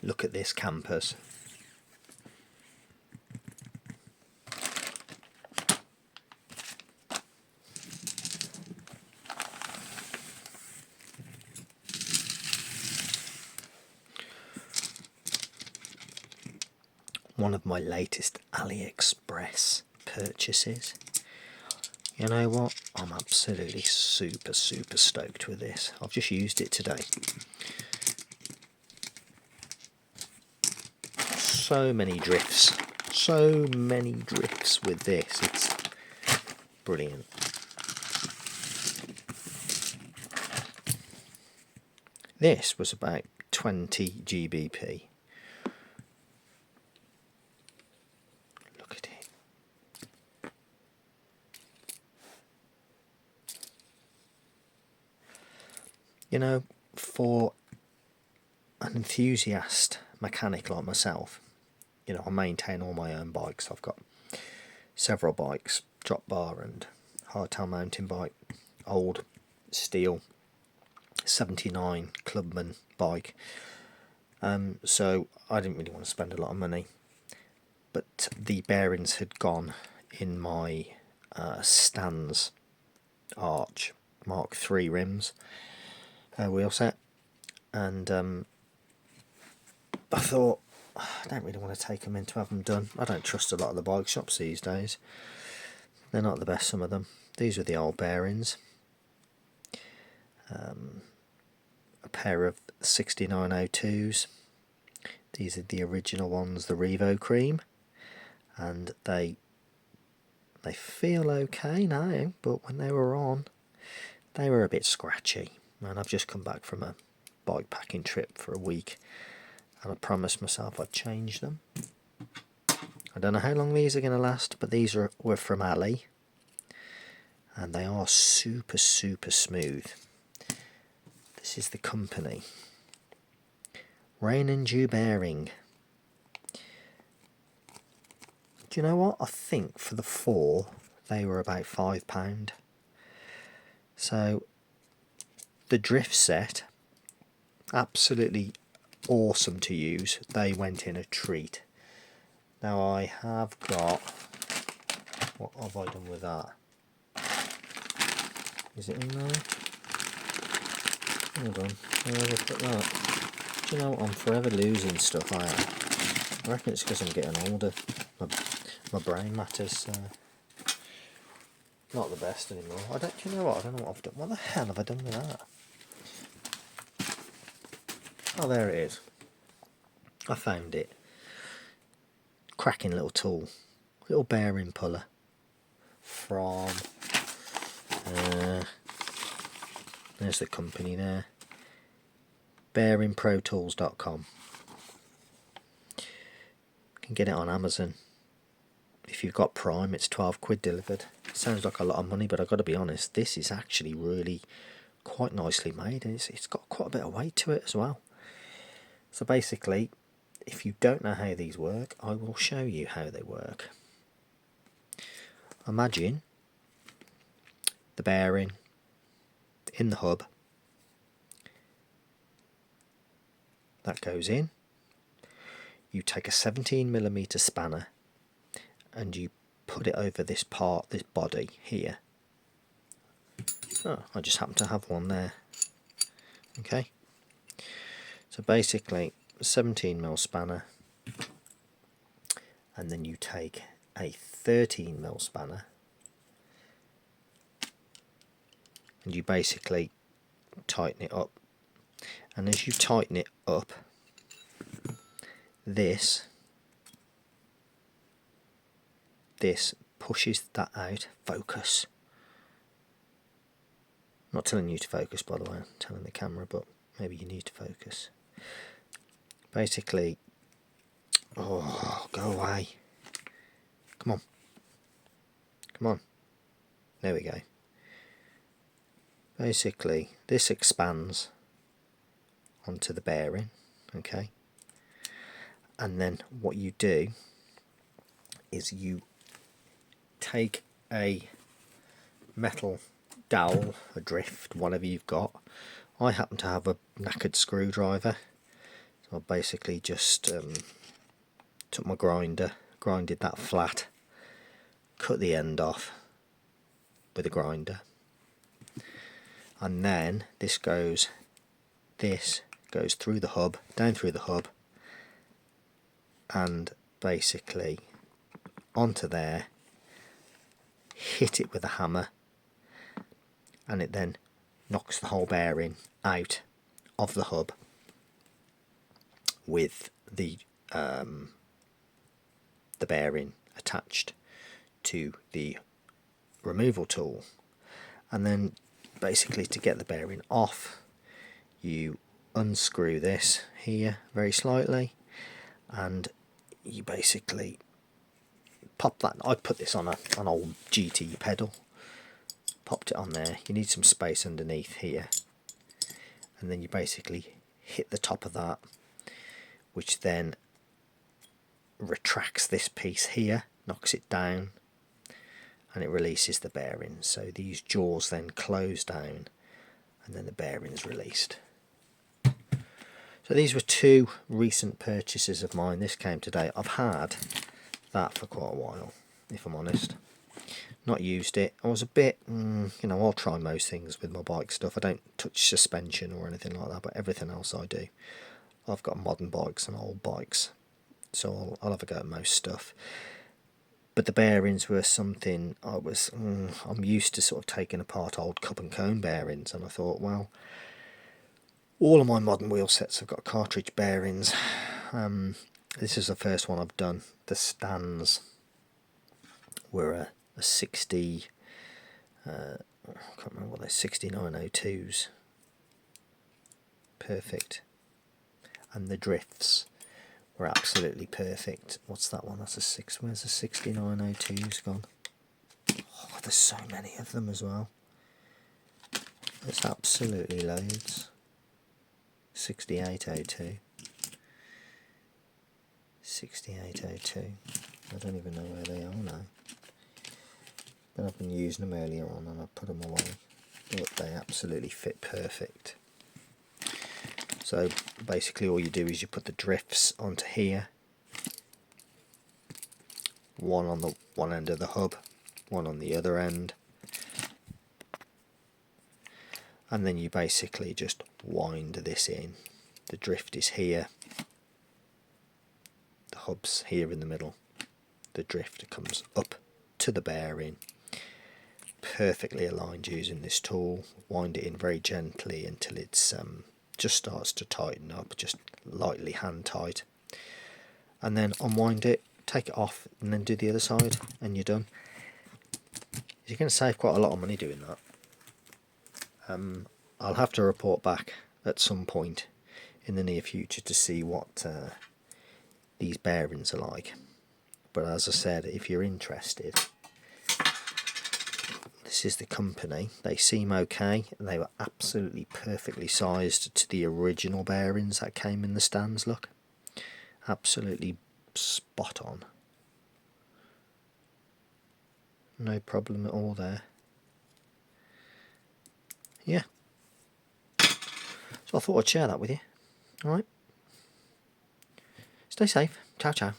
look at this, campers. One of my latest AliExpress purchases. You know what? I'm absolutely super stoked with this. I've just used it today. So many drifts. So many drifts with this. It's brilliant. This was about 20 GBP. Look at it. You know, for an enthusiast mechanic like myself, you know, I maintain all my own bikes. I've got several bikes, drop bar and hardtail mountain bike, old steel 79 Clubman bike. So I didn't really want to spend a lot of money, but the bearings had gone in my Stans Arch Mark III rims wheel set, and I thought, I don't really want to take them in to have them done. I don't trust a lot of the bike shops these days. They're not the best, some of them. These are the old bearings. A pair of 6902s. These are the original ones, the Revo Cream, and they feel okay now, but when they were on, they were a bit scratchy. And I've just come back from a bike packing trip for a week, and I promised myself I'd change them. I don't know how long these are going to last, but these were from Ali, and they are super smooth. This is the company, Rain and Dew Bearing. Do you know what? I think for the 4 they were about £5. So the drift set, absolutely awesome to use. They went in a treat. Now I have got, what have I done with that? Is it in there? Hold on, where have I put that? Do you know what? I'm forever losing stuff. I reckon it's because I'm getting older. My brain matter's not the best anymore. Do you know what? I don't know what I've done. What the hell have I done with that? Oh, there it is. I found it. Cracking little tool. Little bearing puller. From... there's the company there. BearingProTools.com. You can get it on Amazon. If you've got Prime, it's 12 quid delivered. Sounds like a lot of money, but I've got to be honest, this is actually really quite nicely made, and it's got quite a bit of weight to it as well. So basically, if you don't know how these work, I will show you how they work. Imagine the bearing in the hub. That goes in. You take a 17mm spanner and you put it over this part, this body here. Oh, I just happen to have one there. Okay. So basically, 17mm spanner, and then you take a 13mm spanner, and you basically tighten it up. And as you tighten it up, this pushes that out. Focus. I'm not telling you to focus, by the way, I'm telling the camera, but maybe you need to focus. Basically, oh, go away. Come on. Come on. There we go. Basically, this expands onto the bearing, okay? And then what you do is you take a metal dowel, a drift, whatever you've got. I happen to have a knackered screwdriver, So I basically just took my grinder, grinded that flat, cut the end off with a grinder, and then this goes through the hub, down through the hub, and basically onto there, hit it with a hammer, and it then knocks the whole bearing out of the hub with the bearing attached to the removal tool. And then basically to get the bearing off, you unscrew this here very slightly, and you basically pop that. I put this on an old GT pedal, popped it on there. You need some space underneath here, and then you basically hit the top of that, which then retracts this piece here, knocks it down, and it releases the bearing. So these jaws then close down, and then the bearing's released. So these were two recent purchases of mine. This came today. I've had that for quite a while, if I'm honest. Not used it. I was a bit, you know, I'll try most things with my bike stuff. I don't touch suspension or anything like that, but everything else I do. I've got modern bikes and old bikes, so I'll have a go at most stuff. But the bearings were something I'm used to sort of taking apart old cup and cone bearings, and I thought, well, all of my modern wheel sets have got cartridge bearings. This is the first one I've done. The stands were a 60, I can't remember what they're, 6902s. Perfect. And the drifts were absolutely perfect. What's that one? That's a 6. Where's the 6902s gone? Oh, there's so many of them as well. There's absolutely loads. 6802. 6802. I don't even know where they are now. But I've been using them earlier on and I put them away. But they absolutely fit perfect. So basically all you do is you put the drifts onto here. One on the one end of the hub, one on the other end. And then you basically just wind this in. The drift is here. The hub's here in the middle. The drift comes up to the bearing. Perfectly aligned using this tool. Wind it in very gently until it's just starts to tighten up, just lightly hand tight. And then unwind it, take it off, and then do the other side, and you're done. You're going to save quite a lot of money doing that. I'll have to report back at some point in the near future to see what these bearings are like. But as I said, if you're interested, this is the company. They seem okay. They were absolutely perfectly sized to the original bearings that came in the stands. Look, absolutely spot on. No problem at all there. Yeah. So I thought I'd share that with you. Alright. Stay safe. Ciao, ciao.